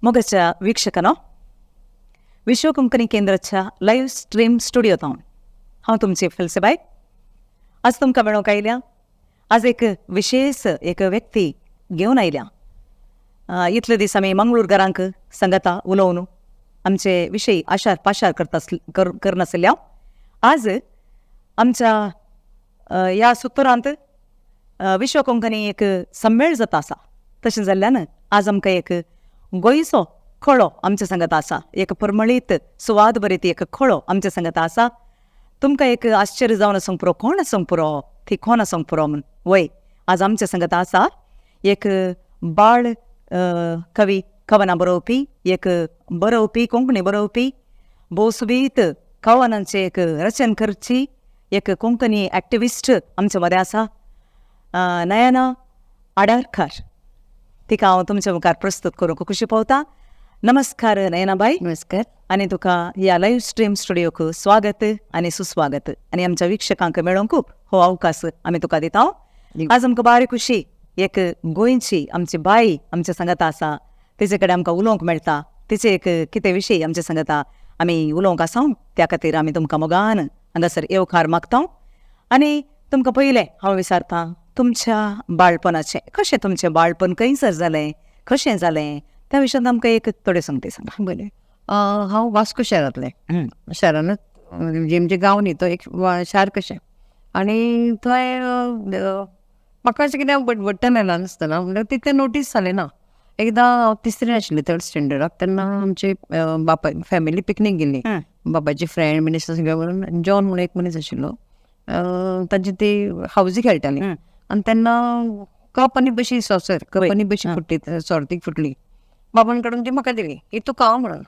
मोगाच्या वीक्षकांनो, विश्व कोंकणी केंद्राच्या लाईव्ह स्ट्रीम स्टुडिओंत हांव तुमची फेल्सीबाई. आज तुमकां मेळोंक आयल्या. आज एक विशेष व्यक्ती घेवन आयल्या. इतले दीस आमी मंगळूरकारांक सांगता उलोवन आमचे विशयी आशार पाशार करनासल्या. आज आमच्या ह्या सुत्तरांत विश्व कोंकणी एक संमेळ जाता आसा. तशें जाल्ल्यान आज आमकां एक गोंयचो खोळो आमच्या सांगत आसा. एक परमळीत सुवाद भरीत एक खोळो आमच्या सांगत आसा. तुमकां एक आश्चर्य जावन आसूंक पुरो, कोण आसूंक पुरो, ती कोण आसूंक पुरो म्हूण. वय, आज आमच्या सांगत आसा एक बाळ कवी, कवनां बरोवपी, एक बरोवपी, कोंकणी बरोवपी, भोवसुबीत कवनांचे एक रचन करची एक कोंकणी एक्टिविस्ट आमच्या मदें आसा. नयना आडारकार, तिका हांव तुमच्या मुखार प्रस्तुत करूंक खुशी पावता. नमस्कार नयनाबाई. नमस्कार. आनी तुका ह्या लाईव्ह स्ट्रीम स्टुडिओक स्वागत आनी सुस्वागत. आनी आमच्या विक्षकांक मेळोंक हो अवकाश आमी तुका दिता. आज आमकां बारी खुशी, एक गोंयची आमची बाई आमच्या सांगत आसा. तिचे कडेन आमकां उलोवंक मेळटा. तिचे एक कितें विशय आमच्या सांगता आमी उलोवंक आसा. त्या खातीर आमी तुमकां मोगान हांगासर येवकार मागता. आनी तुमकां पयलें हांव विचारतां तुमच्या बाळपणाचें, कशें तुमचें बाळपण खंयसर जालें, कशें जालें, त्या विशयान आमकां एक थोडें सांगता सांगा. बरें. हांव वास्को शारांतलें. शारानूच म्हणजे आमचें गांव न्ही, तो एक शार कशें. आनी थंय म्हाका अशें कितें बडबडटालें ल्हान आसतना, म्हणल्यार तितलें नोटीस जालें ना. एकदां हांव तिसरी आशिल्लें, थर्ड स्टँडर्डाक, तेन्ना आमचे बापा फॅमिली पिकनीक गेल्ली. बापाची फ्रेंड मिनिस्टर सगळे म्हणून जॉन म्हणून एक मनीस आशिल्लो. तांची ती हावजी खेळटाली. आनी तेन्ना कप आनी बशी सॉसर, कप आनी बशी फुटली, सोर्तीक फुटली. बाबान कडून ती म्हाका दिली, ही तूं खाव म्हणून.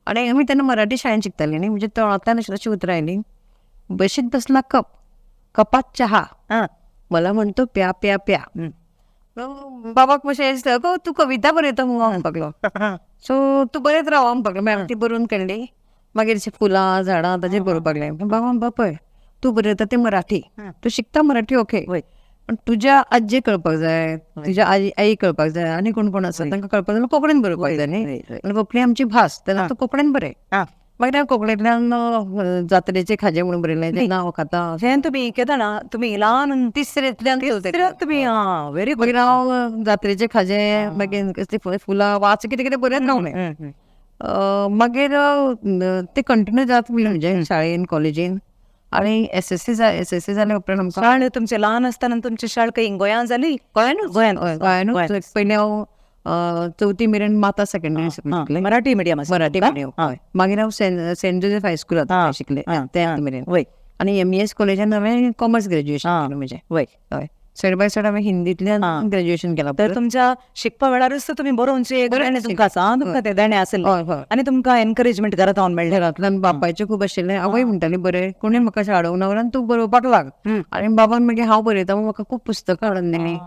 आनी आमी तेन्ना मराठी शाळेंत शिकतालीं न्ही, म्हणजे तळांतल्यान अशी उतरां आयलीं. बशीत बसला कप, कपात चहा, मला म्हणतो प्या प्या प्या. बाबाक मातशें दिसलें, अगो तूं कविता बरयता मुगो म्हणपाक लागलो. सो तूं बरयत राव म्हणपाक लागलो. मागीर ती बरोवन काडली. मागीर फुलां झाडां ताचेर बरोवपाक लागलें. बाबा म्हणपा पळय, तूं बरयता तें मराठी, तूं शिकता मराठी, ओके, पण तुज्या आज्जेक कळपाक जाय, तुज्या आईक कळपाक जाय, आनी कोण कोण आसा तांकां कळपाक जाय, कोंकणीन बरोवपाक जाय न्ही. कोंकणी आमची भास, तेन्ना तूं कोंकणीन बरय. मागीर हांवें कोंकणींतल्यान जात्रेचे खाजें म्हणून बरयलें, तें नांव खाता. हें तुमी केदां तुमी ल्हान तिसरेंतल्यान तुमी व्हेरी गुड. मागीर हांव जात्रेचें खाजें, मागीर कसलीं फुलां, वाच, कितें कितें बरयत रावलें. मागीर तें कंटिन्यू जाता म्हणजे शाळेन, कॉलेजीन. आनी एसएससी जाले उपरांत आमकां शाळा, तुमचे ल्हान आसतना तुमची शाळा खंय गोंयांत जाली? गोंयानूच. पयलीं हांव चवथी मेरेन माता सेकंडरी शिकलें, मराठी मिडियम. मराठी मिडियम. मागीर हांव सेंट जोसेफ हायस्कुलांत शिकलें तेन्थ मेरेन. आनी एमईएस कॉलेजान हांवें कॉमर्स ग्रॅज्युएशन केलें म्हजें. हय, सायड बाय सायड हांवें हिंदींतल्यान ग्रॅज्युएशन केलां. तर तुमच्या शिकपा वेळारूच तुमी बरोवनचे तुमकां ते देणे आसले. आनी तुमकां एनकरेजमेंट घरांत हांवन मेळ्ळें. घरांतल्यान बापायचें खूब आशिल्लें. आवय म्हणटाली बरें, कोणें म्हाका अशें अडवना वरान तूं बरोवपाक लाग. आनी बाबान मागीर हांव बरयता म्हाका खूब पुस्तकां हाडून दिलीं.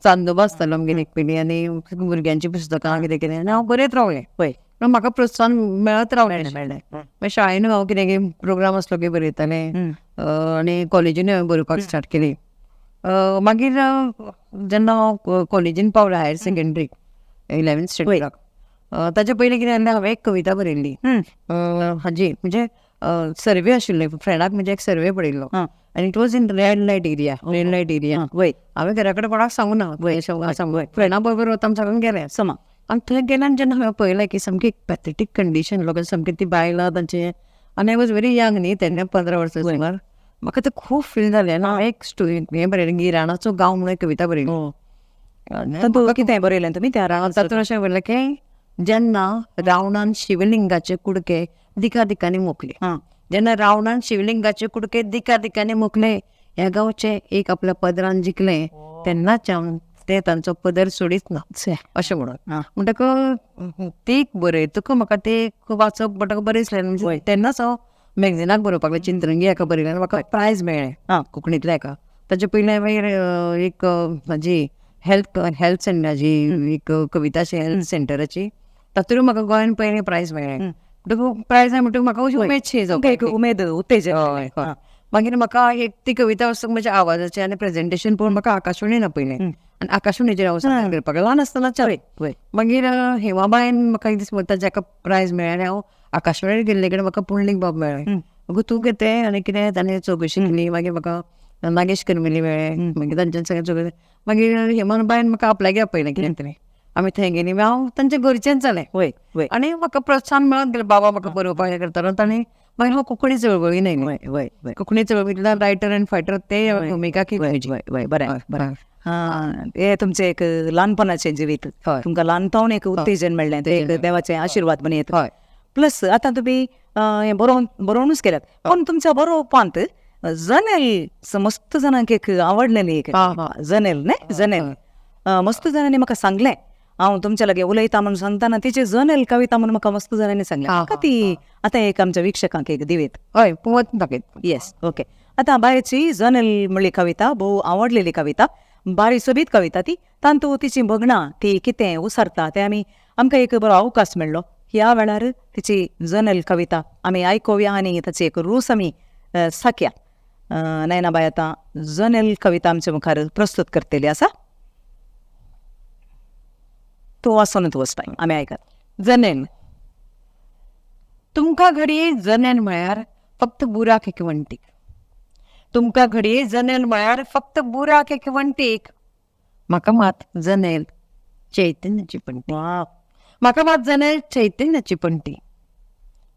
चांदोबा आसतालो आमगेर एक पयलीं, आनी भुरग्यांची पुस्तकां कितें कितें, आनी हांव बरयत रावलें. पण म्हाका प्रोत्साहन मेळत रावलें. मागीर शाळेनूय हांव कितें कितें प्रोग्राम आसलो की बरयतालें. आनी कॉलेजीनूय हांवें बरोवपाक स्टार्ट केली. मागीर जेन्ना हांव कॉलेजीन पावलें, हायर सेकंडरीक 11th स्टँडर्डाक, ताचे पयलीं कितें जालें, हांवें एक कविता बरयल्ली हाजी, म्हणजे सर्वे आशिल्लो फ्रेंडाक, म्हणजे एक सर्वे पळयल्लो. आनी it was in red light area. हांवें घरा कडेन कोणाक सांगूं ना, फ्रेंडा बरोबर वता सांगून गेलें समा. आनी थंय गेल्यान जेन्ना हांवें पळयलें की सामकी एक पॅथेटीक कंडिशन, लोकांची सामकी ती बायलां तांचे. आनी आय वॉज व्हेरी यंग न्ही, तेन्ना 15 वर्सां सुमार. म्हाका तें खूब फील जालें. आनी हांवें एक स्टोरी हें बरयलें, गिराणाचो गांव म्हणून एक कविता बरयली. कितें बरयलें तुमी त्या तातूंत अशें बरयलें की जेन्ना रावणान शिवलिंगाचे कुडके दिका दिकांनी मोखले, जेन्ना रावणान शिवलिंगाचे कुडके दिका दिकांनी मोखले, ह्या गांवचे एक आपल्या पदरान जिखलें, तेन्नाच हांव ते तांचो पदर सोडीत ना अशें म्हणून. म्हणटकच ती बरयतकच म्हाका ते वाचप म्हणटकच बरें दिसलें. तेन्नाच हांव मॅगझिनाक बरोवपाक लागलें. चिंतरंगी हाका बरयलें आनी म्हाका प्रायज मेळ्ळें कोंकणींतल्या हाका. ताचे पयलीं हांवें एक म्हाजी हेल्थ सेंटराची एक कविताची हेल्थ सेंटराची, तातूंत म्हाका गोंयान पयलें प्रायज मेळ्ळें. म्हणटकच प्रायज म्हणटकच म्हाका अशी उमेदशी उमेद उत्तेजन. मागीर म्हाका एक ती कविता वचूंक म्हज्या आवाजाचें आनी प्रेजेंटेशन पळोवन म्हाका आकाशवाणीन आपयलें. आनी आकाशवाणीचेर हांव सांगपाक करपाक ल्हान आसतना वय मागीर हेमाबायन म्हाका एक दीस म्हणटा जाका प्रायज मेळ्ळें आनी हांव आकाशवाणीर गेल्ले कडेन म्हाका पुंडलीक बाब मेळ्ळें. गो तूं कितें आनी कितें ताणें चवकशी केली. मागीर म्हाका नागेश करमेली मेळ्ळें. मागीर तांच्यान सगळें चवकशी मागीर हेमाबायन म्हाका आपल्यागे आपयलें कितें तरी. आमी थंय गेलीं हांव तांचे घरचेंच जालें. वय आनी म्हाका प्रोत्साहन मेळत गेलें बाबा म्हाका बरोवपाक हें करतालो. ताणें मागीर हांव कोंकणी चळवळीन येयलें. वय वय वय कोंकणी चळवळींतल्यान रायटर आनी फायटर ते भुमिका केली. वय बरें बरें. हे तुमचें एक ल्हानपणाचें जिवीत. तुमकां ल्हानपण एक उत्तेजन मेळ्ळें, ते एक देवाचे आशिर्वाद म्हण येता. प्लस आतां तुमी हें बरोवनूच केल्यात, पूण तुमच्या बरोवपांत जनेल मस्त जाणांक एक आवडलेली एक जनेल न्ही जनेल मस्त जाणांनी म्हाका सांगलें. हांव तुमच्या लागी उलयता म्हणून सांगताना तिची जनेल कविता म्हणून म्हाका मस्त जाणांनी सांगलें. म्हाका ती आतां एक आमच्या विक्षकांक एक दिवेत. हय पळोवत दाखयत. Yes okay. आतां बायची जनेल म्हणली कविता भोव आवडलेली कविता, बारी सोबीत कविता ती. तांतू तिची भगणां ती कितें उसरता तें आमकां एक बरो अवकाश मेळ्ळो. ह्या वेळार तिची जनेल कविता आमी आयकोवया आनी ताची एक रूस आमी साकया. नयनाबाई आतां जनेल कविता आमच्या मुखार प्रस्तूत करतली आसा. तूं वाचूनच वचता आमी आयकात. जनेल. तुमकां घडये जनेल म्हळ्यार फक्त बुराक एक वण्टीक. तुमकां घडये जनेल म्हळ्यार फक्त बुराक एक वण्टीक. म्हाका मात जनेल चैतन्याची पंटी. म्हाका मात जनेल चैतन्याची पंटी.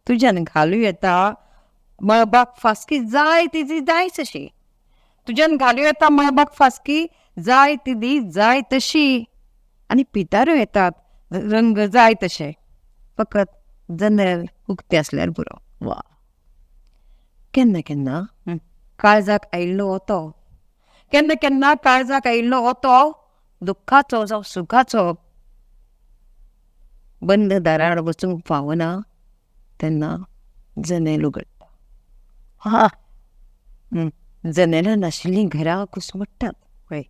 तुज्यान घालूं येता मळबाक फासकी जाय तिजी जाय तशी. तुज्यान घालूं येता मळबाक फासकी जाय तिजी जाय तशी. आनी पिताऱ्यो येतात रंग जाय तशे. फकत जनेल उक्ते आसल्यार पुरो. वा. केन्ना केन्ना काळजाक आयिल्लो ओतो. केन्ना केन्ना काळजाक आयिल्लो ओतो दुख्खाचो जावं सुखाचो बंद दारार वचूंक फावना तेन्ना जनेल उगडटा. हा. जनेलां नाशिल्लीं घरां घुस्मट्टात. पळय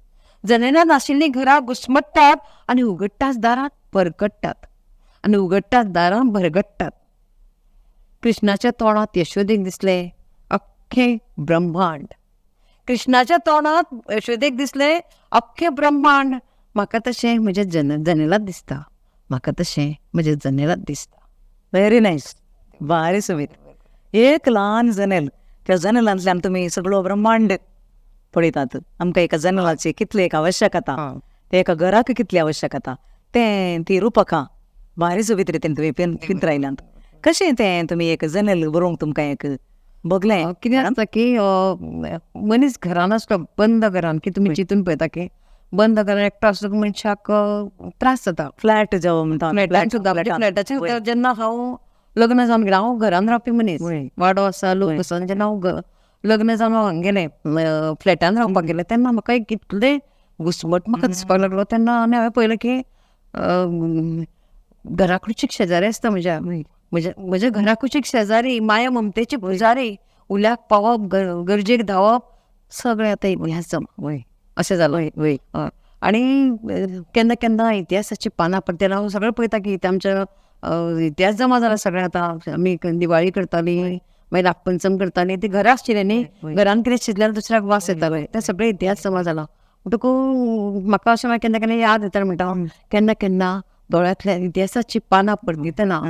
जनेलां नाशिल्लीं घरां घुस्मट्टात आनी उगडटाच दारां परगट्टात आनी उगडटाच दारां भरगट्टात. कृष्णाच्या तोंडांत यशोदेक दिसलें अख्खें ब्रह्मांड. कृष्णाच्या तोंडांत यशोदेक दिसलें अख्खें ब्रह्मांड. म्हाका तशें म्हज्या जनेलांत दिसता. म्हाका तशें म्हज्या जनेलांत दिसता. Very nice. भारी सोबीत. एक ल्हान जनेल, त्या जनेलांतल्यान तुमी सगळो ब्रह्मांड पळयतात. आमकां एका जनेलाची कितली एक आवश्यकता, ते एका घराक कितली आवश्यकता तें ती रुपकां भारी सोबीत रितीन तुमी पिंतरायल्यात. कशें तें तुमी एक जनेल बरोवंक तुमकां एक बगलें कितें आसता की मनीस घरान आसलो बंद घरान की तुमी चिंतून पळयता की बंद घरान एकटो आसलो मनशाक त्रास जाता. फ्लॅट जावं म्हणटा फ्लॅटाचें जेन्ना हांव लग्न जावन गेलें हांव घरान रावपी मनीस. वाडो आसा लोक आसा जेन्ना हांव लग्न जावन हांव गेलें फ्लॅटान रावपाक गेलें तेन्ना म्हाका एक इतलें घुस्मट म्हाका दिसपाक लागलो. तेन्ना आनी हांवें पळयलें की घरा कडचीक शेजारी आसता म्हज्या घरा कडचीक शेजारी माया ममतेची पुजारी उल्याक पावप गरजेक धांवप सगळें आतां इतिहास जमा अशें जालें. आनी केन्ना केन्ना इतिहासाची पानां पडटना हांव सगळें पळयता की आमच्या इतिहास जमा जाला सगळें. आतां आमी दिवाळी करतालीं मागीर नागपंचम करतालीं ती घरां आसचिलें न्ही. घरान कितें शिजल्यार दुसऱ्याक वास येतालो ते सगळें इतिहास जमा जाला. म्हणटकूच म्हाका अशें केन्ना केन्ना याद येता म्हणटा केन्ना केन्ना दोळ्यांतल्यान इतिहासाची पानां पडटना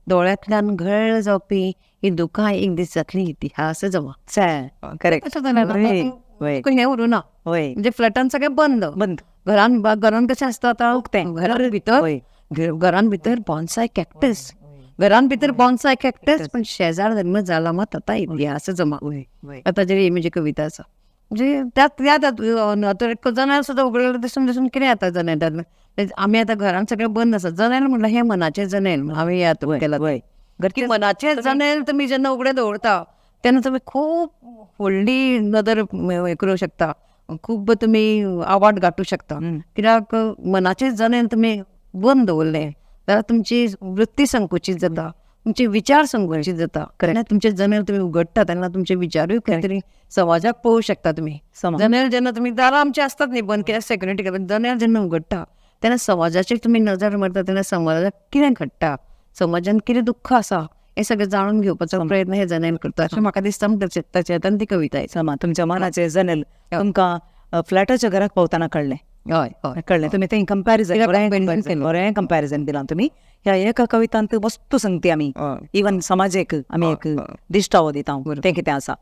दोळ्यांतल्यान घळ जावपी ही दुकां एक दीस जातली इतिहास जमा. करेक्ट. अशें जालें हें उरूना. म्हणजे फ्लॅटान सगळें बंद बंद. घरान कशें आसता आतां उक्तें घरान भितर बॉन्साय कॅक्टस घरान भितर बॉन्साय कॅक्टस पण शेजार जन्म जाला मात आतां इतिहास जमा. आतां जी म्हजी कविता आसा म्हणजे त्यात जनेल सुद्दां उगडलें दिसून दिसून कितें जाता जनेलांत आमी आतां घरान सगळें बंद आसा. जनेल म्हणल्यार हें मनाचें जनेल हांवें याद केलां. की मनाचें जनेल तुमी जेन्ना उगडें दवरता तेन्ना तुमी खूब व्हडली नदर हें करूं शकता. खूब तुमी आवाट गांठूं शकता. कित्याक मनाचें जनेल तुमी बंद दवरलें जाल्यार तुमची वृत्ती संकुचीत जाता, तुमचे विचार संकुचीत जाता. कारण तुमचे जनेल तुमी उगडटा तेन्ना तुमचे विचारूय खंय तरी समाजाक पळोवंक शकता तुमी. जनेल जेन्ना तुमी दारां आमची आसतात न्ही बंद कित्याक सेक्युरिटी जनेल जेन्ना उगडटा तेन्ना समाजाचेर तुमी नजर मारता तेन्ना समाजाक कितें घडटा, समाजान कितें दुख्ख आसा हें सगळें जाणून घेवपाचो प्रयत्न हे जनेल करता अशें म्हाका दिसता. ताचे ती कविता समा तुमच्या मनाचें जनेल तुमकां फ्लॅटाच्या घरात पावताना कळलें हय हय कळलें तुमी तें कंपॅरिजन बरें कंपॅरिजन दिलां तुमी ह्या एका कवितांत वस्तू सांगती आमी इवन समाजेक आमी एक दिश्टावो दिता तें कितें आसा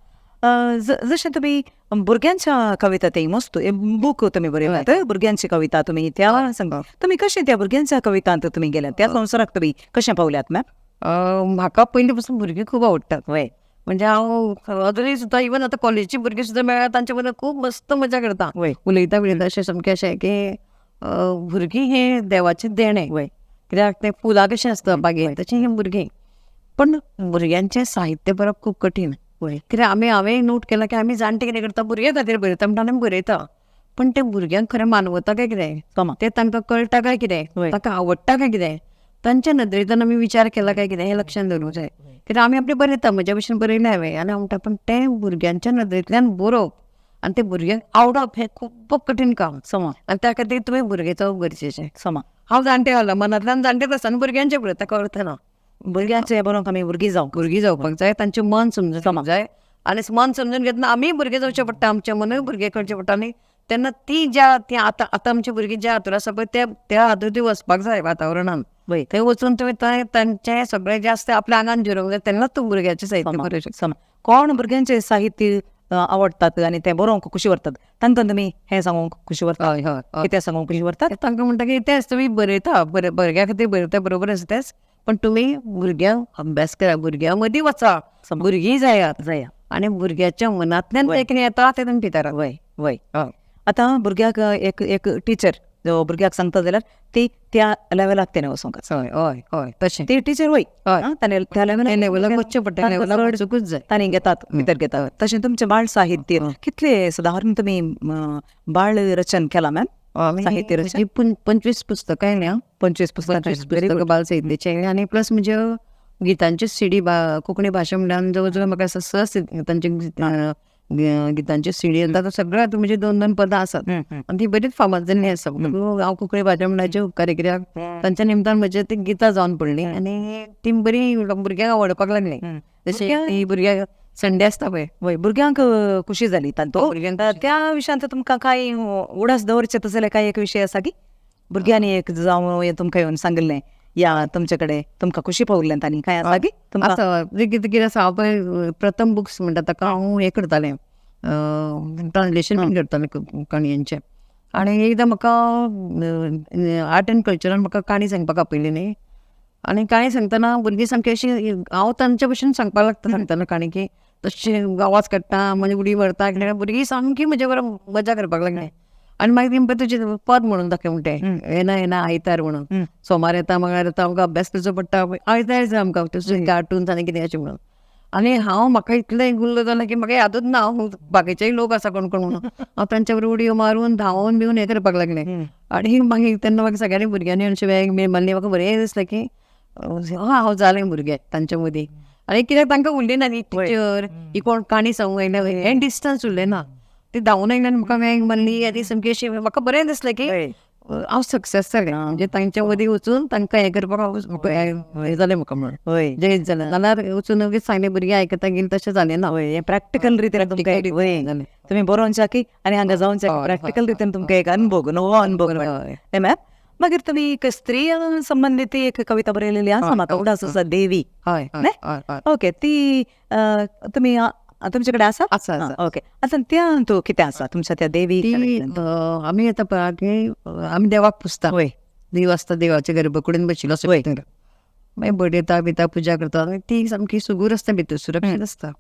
जशें तुमी भुरग्यांच्या कविता तें मस्त बूक तुमी बरयतात भुरग्यांची कविता तुमी त्या सांग तुमी कशें त्या भुरग्यांच्या कवितांत तुमी गेल्यात त्या संवसाराक तुमी कशें पावल्यात मॅम म्हाका पयलीं पासून भुरगीं खूब आवडटात वय म्हणजे हांव अजुनूय सुद्दां इवन आतां कॉलेजीची भुरगीं सुद्दां मेळ्ळ्यात तांचे बरोबर खूब मस्त मजा करता वय उलयता अशें सामकें अशें की भुरगीं हें देवाचें देणें वय कित्याक तें फुलां कशें आसता बागेंत तशें हें भुरगीं पण भुरग्यांचें साहित्य बरोवप खूब कठीण वय कित्याक हांवें नोट केलां की आमी जाणटे कितें करता भुरग्यां खातीर बरयता म्हणटा आमी बरयता पण तें भुरग्यांक खरें मानवता काय कितें तें तांकां कळटा काय कितें तांकां आवडटा काय कितें तांच्या नदरेंतल्यान आमी विचार केला काय कितें हें लक्षांत दवरूंक जाय कित्याक आमी आपलें बरयता म्हज्या भशेन बरयलें हांवें आनी हांव म्हणटा पण तें भुरग्यांच्या नदरेंतल्यान बरोवप आनी तें भुरग्यांक आवडप हें खूब कठीण काम आनी त्या खातीर तुवें भुरगें जावप गरजेचें हांव जाणटें जालां मनांतल्यान जाणटेच आसता आनी भुरग्यांचें बरयता ताका अर्थ ना भुरग्यांचें बरोवंक आमी भुरगीं जावपाक जाय तांचें मन समजूंक जाय आनी मन समजून घेतना आमी भुरगे जावचें पडटा आमचें मनूय भुरगें करचें पडटा आनी तेन्ना ती आतां आमची भुरगीं ज्या हातूर आसा पळय त्या हातूर ती वचपाक जाय वातावरणान थंय वचून तुवें तांचें सगळें जें आसता आपल्या आंगान जिरोवंक जाय तेन्नाच तूं भुरग्याचें साहित्य बरोवंक शकता कोण भुरग्यांचें साहित्य आवडटात आनी तें बरोवंक खुशी व्हरतात तांकां तुमी हें सांगूंक खुशी व्हरता हय हय कितें सांगूंक खुशी व्हरतात तांकां म्हणटा की तेंच तुमी बरयता भुरग्या खातीर बरयता बरोबर आसा तेंच पण तुमी भुरग्यांक अभ्यास करा भुरग्यां मदीं वचा भुरगीं जायात आनी भुरग्याच्या मनांतल्यान तें कितें येता तें तुमी भितराक वय आतां भुरग्याक एक टिचर जो भुरग्याक सांगता जाल्यार ती त्या लेवलाक तेणें वचोंक हय हय हय तशें ती टिचर वय त्या लेवलाक वचचें पडटा वचूंकूच जाय तांणी घेतात भितर घेतात तशें तुमचें बाळ साहित्य कितलें सुदारून तुमी बाळ रचन केलां मॅम साहित्य रचन 25 पुस्तकां येयल्या 25 पुस्तकां बाल साहित्याचे आनी प्लस म्हणजे गितांची सीडी कोंकणी भाशा म्हणल्यार जवळ जवळ म्हाका तांचे गितांची सीडी येता सगळ्यात म्हणजे 2-2 पदां आसात आनी ती बरीच फामाद जाल्ली आसा हांव कोंकणी भाशा म्हणल्याचे उपकारी कित्याक तांच्या निमतान म्हजे ती गितां जावन पडली आनी ती बरी भुरग्यांक आवडपाक लागली जशें भुरग्यांक संडे आसता पळय भुरग्यांक खुशी जाली भुरग्यांक त्या विशयांत तुमकां कांय उडास दवरचें जाल्यार कांय एक विशय आसा की भुरग्यांनी एक जावं तुमकां येवन सांगलें या तुमचे कडेन तुमकां खुशी पावल्लें तांणी कांय आसा की कितें आसा हांव पळय प्रथम बुक्स म्हणटा ताका हांव हें करतालें ट्रान्सलेशन बीन करतालें काणयांचें आनी एकदां म्हाका आर्ट एंड कल्चरान म्हाका काणी सांगपाक आपयली न्ही आनी काणी सांगतना भुरगीं सामकी अशीं हांव तांच्या भशेन सांगपाक लागता सांगतना काणी की तशें आवाज काडटा म्हणजे उडी मारता कित्याक भुरगीं सामकी म्हजे बरोबर मजा करपाक लागली आनी मागीर तेंपय तुजें पद म्हणून दाखय म्हणटे येना आयतार म्हणून सोमार येता मंगळार येता आमकां अभ्यास करचो पडटा आयतार जाय आमकां कार्टून्स आनी कितें अशें म्हणून आनी म्हाका इतलें गुल्ल जालें की म्हाका यादूच ना बाकीचेय लोक आसा कोण कोण म्हणून हांव तांच्या बरोबर उडयो मारून धांवून बिवून हें करपाक लागलें आनी मागीर तेन्ना म्हाका सगळ्यांनी भुरग्यांनी अशें वेग मारली म्हाका बरें दिसलें की हांव जालें भुरगें तांच्या मदीं आनी कित्याक तांकां उरली ना न्ही टिचर ही कोण काणी सांगूंक येयलें हें डिस्टन्स उरलें ना ती धांवून येयल्यान म्हाका वेग मारली आनी सामकी अशी म्हाका बरें दिसलें की हांव सक्सेस जालें म्हणजे तांच्या मदीं वचून तांकां हें करपाक हें जालें म्हाका म्हणून जैत जालें नाल्यार वचून सांगलें भुरगीं आयकता गेलीं तशें जालें ना प्रॅक्टिकल रितीन तुमकां तुमी बरोवच्या की आनी हांगा जावच्या प्रॅक्टिकल रितीन तुमकां एक अनुभव नवो अनुभव मॅम मागीर तुमी एक स्त्री संबंदीत एक कविता बरयलेली आसा म्हाका उडास आसा देवी ओके ती तुमी तुमचे कडेन आसा ओके आतां त्या तूं कितें आसा तुमच्या त्या देवी आमी आतां पळय की आमी देवाक पुजता देव आसता देवाच्या गर्भकुडीन बशिल्लो आसता भितर मागीर बडयता बिता पुजा करता आनी ती सामकी सुगूर आसता भितर सुरक्षीत आसता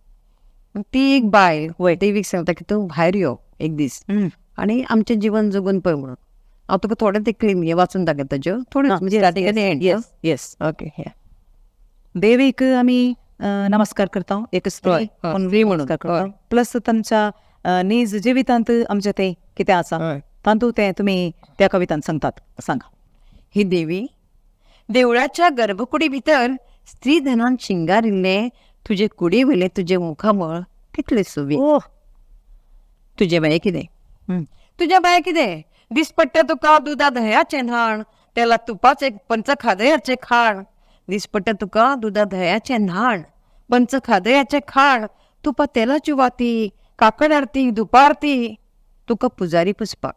ती एक बायल देवीक सांगता की तूं भायर यो एक दीस आनी आमचें जिवन जगून पळय म्हणून हांव तुका थोडे ते क्लीन हे वाचून दाखयता ताच्यो थोड्यो म्हणजे येस ओके देवीक आमी नमस्कार करता एक स्त्री म्हणून प्लस तांच्या नीज जिवितांत आमचें तें कितें आसा तातूंत तें तुमी त्या कवितांत सांगतात सांगा ही देवी देवळाच्या गर्भकुडी भितर स्त्री धनान शिंगारिल्ले तुजे कुडी वयले तुजे मुखामळ कितले सोबी तुजे बाये कितें तुज्या बाये कितें दीस पडटा तुका दुदा दह्याचें न्हाण तेला तुपाचें पंचखादयाचें खाण दीस पडटा तुका दुदा दह्याचें न्हाण पंचखादयाचें खाण तुपा तेलाची वाती काकड आरती धुपारती तुका पुजारी पुजपाक,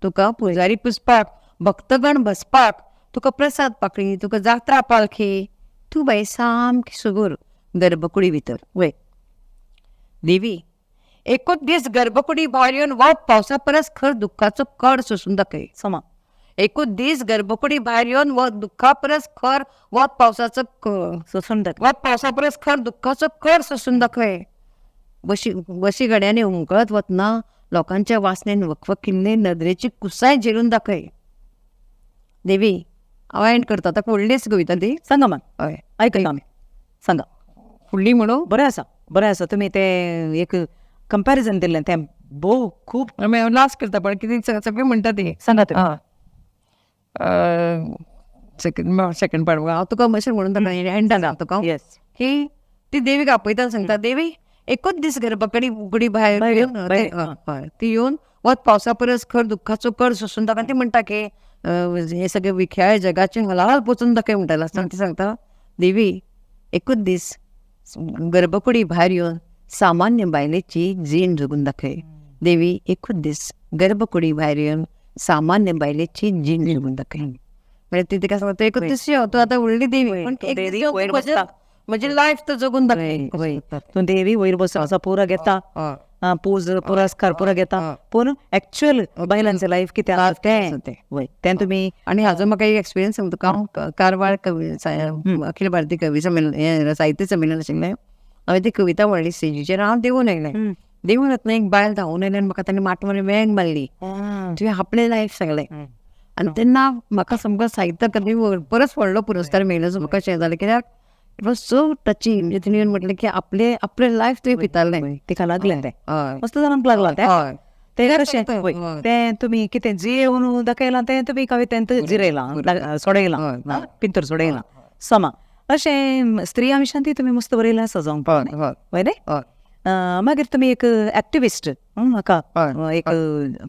तुका पुजारी पुजपाक, भक्तगण बसपाक, तुका प्रसाद पाकळी, तुका जात्रा पालखी, तू बाई सामकी सुगूर गर्भकुडी भितर. वय देवी, एकूच दीस गर्भकुडी भायर येवन वा पावसा परस खर दुःखाचो कड सोसून दाखय. समा एकूच दीस गर्भकुडी भायर येवन व दुःखा परस खर वा पावसाचो सोसून टाक. वा पावसा परस खर दुःखाचो कड सोसून दाखय. बशी गड्याने उमकळत वतना लोकांच्या वासनेन वखवकिल्ले नदरेची कुसाय झेलून दाखय. देवी, हांव एंड करता. आतां फुडलीच कविता ती सांगा मग, हय ऐकता आमी. सांगा. फुडली म्हणू. बरें आसा तुमी ते एक कंपॅरिजन दिल्लें तें भोव खूब. लास्ट करता पण कितें सगळें म्हणटा ती. सांगा तुमी. सेकंड पार्ट हांव तुका मातशें म्हणून एंडान तुका येस. की ती देवीक आपयता सांगता, देवी एकूच दीस गर्भकडी उगडी भायर येवन हय ती येवन वत पावसा परस खर दुःखाचो कड सोसून दाखय. ती म्हणटा की हे सगळे विख्याळ जगाचे हलाल पोचून दाखय म्हणटाला आसतना ती सांगता, देवी एकूच दीस गर्भकुडी भायर येवन सामान्य बायलेची जीण जगून दाखय. देवी एकूच दीस गर्भकुडी भायर येवन सामान्य बायलेची जीण जगून दाखय. म्हणजे ती तिका सांगता एकूच दीस यो, तू आतां व्हडली देवी पण एक दीस यो, म्हजी लायफ तर जगून दाखय. तूं देवी वयर बसून असो पुरो घेता, पूज पुरस्कार पुरो घेता, पूण एक्चुअल बायलांचें लायफ कितें आसा तें तें तुमी. आनी हाजो म्हाका एक एक्सपिरियन्स सांगता तुका. कारवार कवी अखिल भारतीय कवी संमेलन साहित्य संमेलन आशिल्लें. हांवें ती कविता म्हणली स्टेजीचेर. हांव देंवून आयलें. देंवून वतना एक बायल धांवून आयली आनी म्हाका ताणें माटवान वेंग मारली. तुवें आपलें लायफ सांगलें. आनी तेन्ना म्हाका सामको साहित्य अकादमी परस व्हडलो पुरस्कार मेळ्ळो. म्हाका अशें जालें कित्याक इट वॉज सो टचिंग. म्हणजे तिणें म्हटलें की आपलें लायफ तुवें पितारलें. तिका लागलें तें हय मस्त जाणांक लागलां तें. हय तें कशें तें तुमी कितें जियेवन दाखयलां तें तुमी कवितेंत जिरयलां, सोडयलां, पिंतूर सोडयलां. समा अशें स्त्रियां विशयान ती तुमी मस्त बरयलां सजोवंक वय न्ही. मागीर तुमी एक एक्टिविस्ट म्हाका एक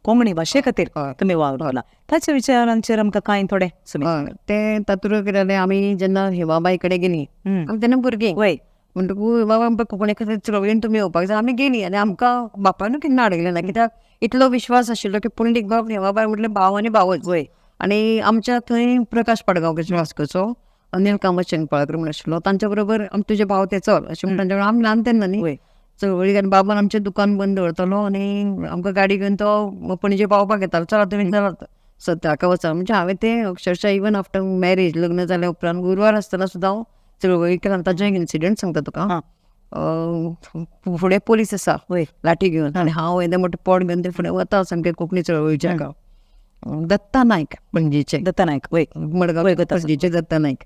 कोंकणी भाशे खातीर तुमी वावरला. ताच्या विचारांचेर आमकां कांय थोडे तें तातूंत कितें जालें, आमी जेन्ना हेमाबाई कडेन गेलीं आमी तेन्ना भुरगीं वय म्हणटकूच बाबा आमकां कोंकणी खातीर चळवळीन तुमी येवपाक जाय. आमी गेलीं आनी आमकां बापायनूय केन्ना अडयलें ना, कित्याक इतलो विश्वास आशिल्लो की पुंडलीक बाब हेमाबाई म्हटलें भाव आनी भावच. वय आनी आमच्या थंय प्रकाश पाडगांवकर वास्कोचो अनिल कामत शेणपाळकर म्हण आशिल्लो. तांच्या बरोबर तुजे भाव ते चल अशें म्हणून तांच्या आमी ल्हान तेन्ना न्ही चळवळीक. आनी बाबान आमचें दुकान बंद दवरतालो आनी आमकां गाडी घेवन तो पणजे पावपाक येतालो. चला तुमी चलात सत्याक वचा. म्हणजे हांवें तें अक्षरशा इवन आफ्टर मॅरेज लग्न जाल्या उपरांत गुरवार आसतना सुद्दां हांव चळवळीक केला. ताचो एक इन्सिडंट सांगता तुका. फुडें पोलीस आसा लाठी घेवन आनी हांव येदें मोठें पोट घेवन ते फुडें वता सामकें कोंकणी चळवळीच्या हाका. दत्ता नायक पणजेचे दत्ता नायक वय मडगांव पणजेचे दत्ता नायक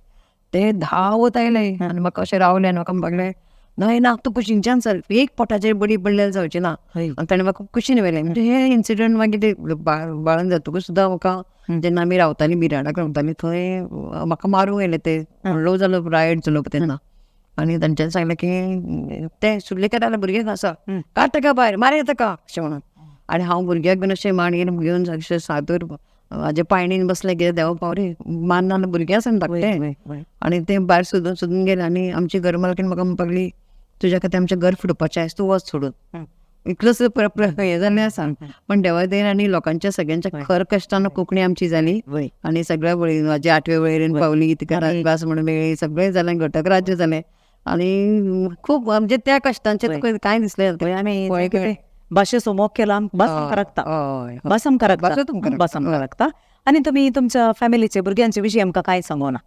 ते धांवत आयले आनी म्हाका अशें रावले आनी म्हाका म्हणपाक न्हय ना तूं कुशींच्यान चल, एक पोटाचेर बडी पडलेली जावची ना. आनी ताणें म्हाका कुशीन व्हेलें. म्हणजे हे इन्सिडंट मागीर ते बाळन जातकूच सुद्दां म्हाका जेन्ना आमी रावतालीं बिराडाक रावतालीं थंय म्हाका मारूंक येयलें. ते व्हडलो जालो रायड जालो तेन्ना. आनी तांच्यानी सांगलें की ते सुर्लेकार जाल्या भुरग्यांक आसा काड ताका भायर मारया ताका अशें म्हणून. आनी हांव भुरग्याक बीन अशें मांडयेन घेवन अशें सादूर हाजे पायणीन बसलें कितें देवा पावरी मारना भुरग्यां सांगता तें. आनी तें भायर सोदून गेलें. आनी आमची घर मालकीन म्हाका म्हणपाक लागली तुज्या खातीर आमचें घर फुडपाचें आयज तूं वच सोडून. इतलोच हें जाल्लें आसा. पण देवा दयेन आनी लोकांच्या सगळ्यांच्या खर कश्टान कोंकणी आमची जाली. आनी सगळ्या वळेन म्हाजी 8वे वळेरेन पावली. तिका राजभास म्हणून मेळ्ळी. सगळें जालें, घटक राज्य जालें. आनी खूब म्हणजे त्या कश्टांचें तुका कांय दिसलें. आमी भाशेचो मोग केला बस आमकां राखता. बस आमकां राखता. आनी तुमी तुमच्या फॅमिलीचे भुरग्यांचे विशीं आमकां कांय सांगोना.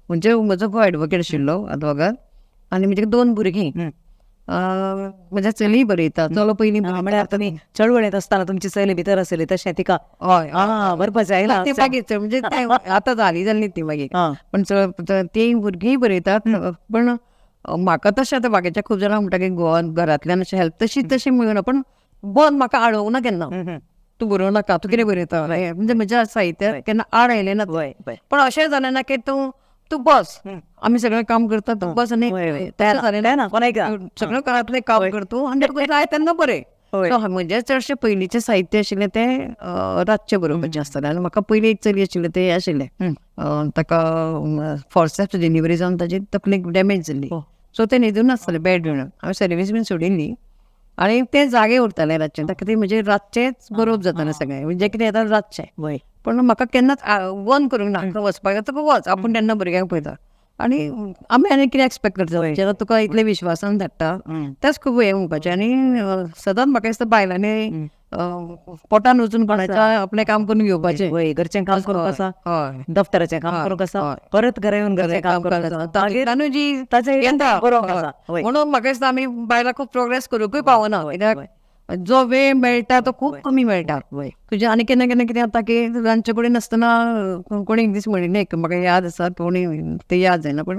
म्हणजे म्हजो घोव एडवोकेट आशिल्लो आदवोगाद. आनी म्हजे 2 भुरगीं. म्हज्या चलीय बरयता. चलो पयलीं म्हळ्यार तुमी चळवळींत आसतना तुमची चली भितर आसली तशें तिका बरपाचें आयलां ते मागीर म्हणजे आतां जाली ती मागीर. पण ती भुरगींय बरयतात. पण म्हाका तशें आतां बाकीच्या खूब जाणांक म्हणटा की गोवान घरांतल्यान अशें हेल्प तशी मेळना. पण बंद म्हाका आडोवंक ना केन्ना. तूं बरोवं नाका, तूं कितें बरयता म्हणजे म्हज्या साहित्याक केन्ना आड आयलें ना. पण अशें जालें ना की तूं बस आमी सगळें काम करता तूं बस आनी सगळें घरांतलें काम करता आनी तुका जाय तेन्ना बरें. म्हणजे चडशें पयलींचें साहित्य आशिल्लें तें रातचें बरोवपाचें आसतालें. आनी म्हाका पयलीं एक चली आशिल्लें तें आशिल्लें ताका फोर्सेप्स डिलिव्हरी जावन ताची तकलेक डॅमेज जाल्ली. सो तें न्हिदून नासतालें बेड घेवन. हांवें सर्वीस बीन सोडिल्ली. आनी ते जागे उरताले रातचे ताका म्हणजे रातचेच बरोवप जातालें सगळें म्हणजे कितें येता रातचें. वय पण म्हाका केन्नाच वन करूंक ना खंय वचपाक जाय तुका वच आपूण तेन्ना भुरग्यांक पळयता आनी आमी कितें एक्सपेक्ट करता जेन्ना तुका इतले विश्वासान धाडटा तेंच खूब हें म्हणपाचें. आनी सदांच म्हाका दिसता बायलांनी पोटान वचून कोणाच्या आपलें काम करून घेवपाचें. वय घरचें काम करूंक आसा, हय दफ्तराचें काम करूंक आसा, परत घरा येवन घरचें काम करूंक आसा, तातूंतल्यानूय जी ताचें येता बरोवंक आसा. वय म्हणून म्हाका दिसता आमी बायलां खूब प्रोग्रेस करूंकूय पावना कित्याक जो वेळ मेळटा तो खूब कमी मेळटा. वय तुजें आनी केन्ना केन्ना कितें जाता की रांदचे कडेन नासतना कोणी एक दीस म्हणिल्लें म्हाका याद आसा कोणी ते याद जायना पूण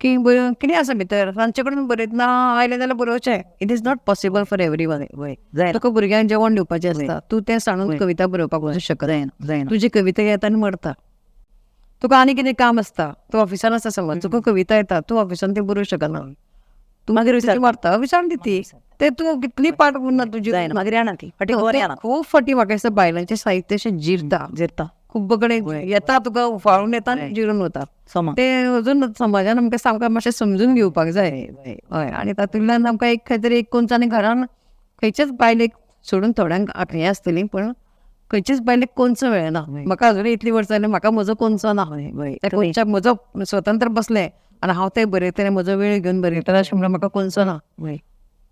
की कितें आसा भितर रांदचे कडेन बरयतना आयलें जाल्यार बरोवचें. It is not possible for everyone. वय जाय तुका भुरग्यांक जेवण दिवपाचें आसता तूं तें सांडून कविता बरोवपाक वचूंक शकना. जायना तुजी कविता येता आनी मरता. तुका आनी कितें काम आसता तूं ऑफिसान आसा समज तुका कविता येता तूं ऑफिसान ती बरोवंक शकना. तूं मागीर विचार मारता विचार ती ते तूं कितली पाट उरना तुजी जायना मागीर येना ती फाटी खबर येना. खूब फाटी म्हाका दिसता बायलांचें साहित्य अशें जिरता खूब कडेन येता तुका उफाळून येता आनी जिरून वता. ते अजून समाजान आमकां सामकें मातशें समजून घेवपाक जाय. हय आनी तातूंतल्यान आमकां एक खंय तरी एक कोणच्यानी घरान खंयचेच बायलेक सोडून थोड्यांक हें आसतलीं पण खंयचीच बायलेक कोणचो मेळना. म्हाका अजुनूय इतलीं वर्सां जालीं म्हाका म्हजो कोणचो ना. त्या कोणच्याक म्हजो स्वतंत्र बसलें आनी हांव तें बरयतलें म्हजो वेळ घेवन बरयतलें अशें म्हणल्यार म्हाका कोणचो ना.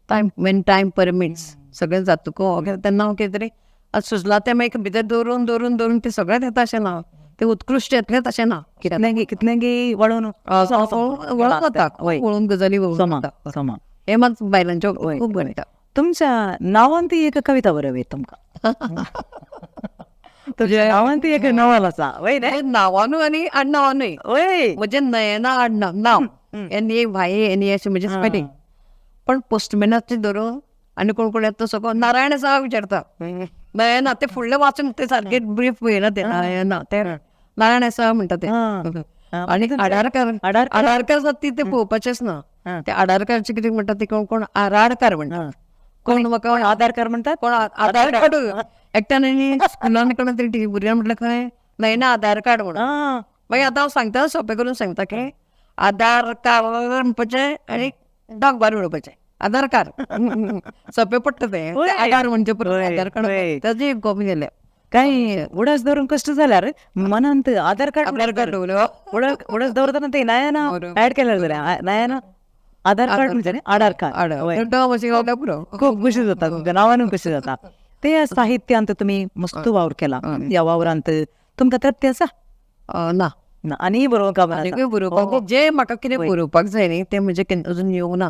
टायम वेन टायम परमिट्स सगळें जातको तेन्ना हांव कितें तरी सुचलां तें मागीर भितर दवरून दवरून दवरून तें सगळेंच येता अशें ना. तें उत्कृश्ट येतलेंच अशें ना. कितलेंगी वळून वळून वता वळून गजाली वळून हें मात बायलांचें खूब बरयता. तुमच्या नांवान ती एक कविता बरोवं तुमकां. तुमच्या नांवान ती एक नवल आसा वय न्ही. नांवानूय आनी आडनांवानूय. वय म्हणजे नयना आडनांव नांव NAYA अशें म्हणजे स्पेलिंग पण पोस्टमॅनाचें धरून आनी कोण कोण येता तो सगळो नारायण आसा विचारता. नयना ते फुडलें वाचून ते सारके ब्रीफ पळयना ते नयना ते नारायण आसा म्हणटा ते. आनी आडारकार आसा ती ते पळोवपाचेंच ना. ते आडारकारचे कितें म्हणटा ते कोण कोण आराडकार म्हणटा. कोण म्हाका आधार कार्ड म्हणटात कोण आधार कार्ड एकट्यान स्कुलान कोण तरी भुरग्यान म्हटलें खंय नयना आधार कार्ड म्हणून. मागीर आतां हांव सांगता सोंपें करून सांगता की आधार कार्ड म्हणपाचें आनी डॉग बार उडोवपाचें. आधार कार्ड सोंपें पडटा तें आधार म्हणजे आधार कार्ड ताजी कॉपी गेल्या काय उडस दवरून कश्ट जाल्यार मनांत आधार कार्ड उडस दवरतना ते नयाना ऍड केल्यार जाल्यार नयाना आधार कार्ड म्हणजे आधार कार्ड खूब खुशी जाता तुमच्या नांवानूय खुशी जाता. ते साहित्यांत तुमी मस्त वावर केला. ह्या वावरांत तुमकां तृप्ती आसा ना आनी बरोवपाक बरोवपाक जे म्हाका कितें बरोवपाक जाय न्ही तें म्हणजे अजून येवंक ना.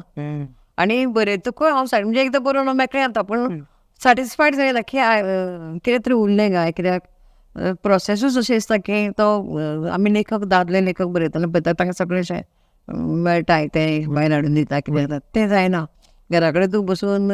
आनी बरयतकूय हांव म्हणजे एकदां बरोवन मेकळें जाता पूण सॅटिस्फायड जायना की कितें तरी उरलें काय कित्याक प्रोसेसूच अशी आसता की तो आमी लेखक दादले लेखक बरयतना पळयता ताका सगळें अशें मेळटा तें भायर हाडून दिता कितें जाता तें जायना. घरा कडेन तूं बसून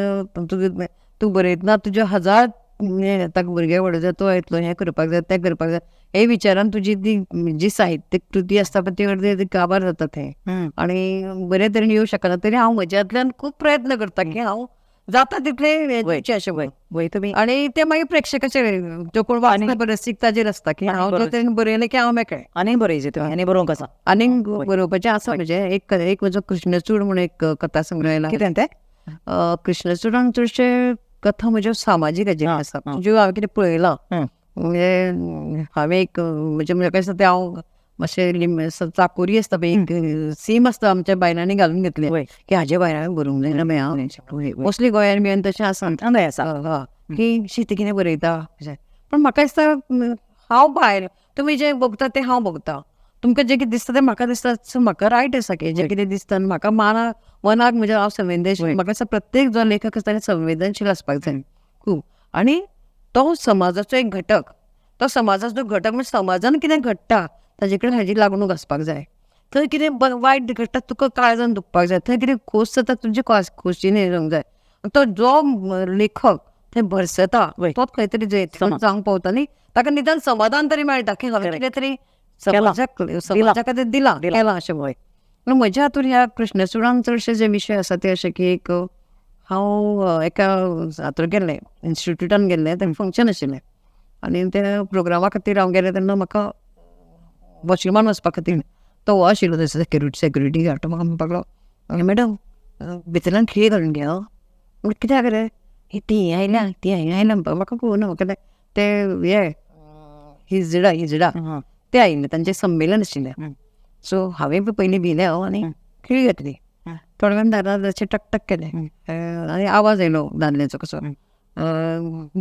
तूं बरयतना तुजे हजार ताका भुरगे व्हड जाय तो येतलो हें करपाक जाय तें करपाक जाय हे विचारान तुजी ती जी साहित्यीक कृती आसता पळय ती अर्दी काबार जाता थंय आनी बरे तरेन येवं शकना. तरी हांव म्हज्यांतल्यान खूब प्रयत्न करता की हांव जाता तितलें अशें वय तुमी आनी ते मागीर प्रेक्षकाचेर जो कोण वाचता रसिकताचेर आसता की हांव जो तरेन बरयलें की हांव मेकळें आनी बरयचें तुवें आनी बरोवंक आसा आनीक बरोवपाचें आसा. म्हणजे एक म्हजो कृष्णचूड म्हणून एक कथा संग्रह आयला. कितें तें कृष्णचुडांत चडशे कथा म्हज्यो सामाजीक हाजेर आसा ज्यो हांवें कितें पळयलां. म्हणजे हांवें एक म्हणजे म्हाका दिसता तें हांव मातशें चाकोरी आसता पळय एक सीम आसता आमच्या बायलांनी घालून घेतलें की हाजे भायर हांवें बरोवंक जायना मागीर हांव मोस्टली गोंयान बियान तशें आसा की शीत कितें बरयता अशें. पण म्हाका दिसता हांव भायर तुमी जें भोगता तें हांव भोगता. तुमकां जें कितें दिसता तें म्हाका दिसता म्हाका रायट आसा की जें कितें दिसता म्हाका मनाक म्हणजे हांव संवेदनशील म्हाका दिसता प्रत्येक जो लेखक आसता संवेदनशील आसपाक जाय खूब. आनी तो समाजाचो एक घटक तो समाजाचो घटक म्हणजे समाजान कितें घडटा ताजे कडेन हाजी लागणूक आसपाक जाय. थंय कितें वायट घडटा तुका काळजान दुखपाक जाय. थंय कितें खोस जाता तुजी खोशीन येवंक जाय. तो जो लेखक थंय भरसता तोच खंय तरी जावंक पावता न्ही ताका निदान समाधान तरी मेळटा की हांवें कितें तरी समाजा खातीर दिलां केलां अशें वय. पूण म्हज्या हातून ह्या कृष्णचुडांत चडशे जे विशय आसा ते अशे की एक हांव एका हातूंत गेल्लें इन्स्टिट्यूटान गेल्लें तें फंक्शन आशिल्लें आनी त्या प्रोग्रामा खातीर हांव गेलें तेन्ना म्हाका वॉशरुमान वचपा खातीर तो हो आशिल्लो थंय सेक्युरिटी गार्ड तो म्हाका म्हणपाक लागलो मॅडम भितरल्यान खिळी घालून घे कित्याक रे ती आयल्या म्हाका कळूना म्हाका ते हे हिजडा ते आयिल्ले तांचें संमेलन आशिल्लें. सो हांवें पयलीं भिलें आनी खिळी घातली. थोड्या वेळान दाराचेर टक केलें आनी आवाज येयलो दादल्याचो कसो,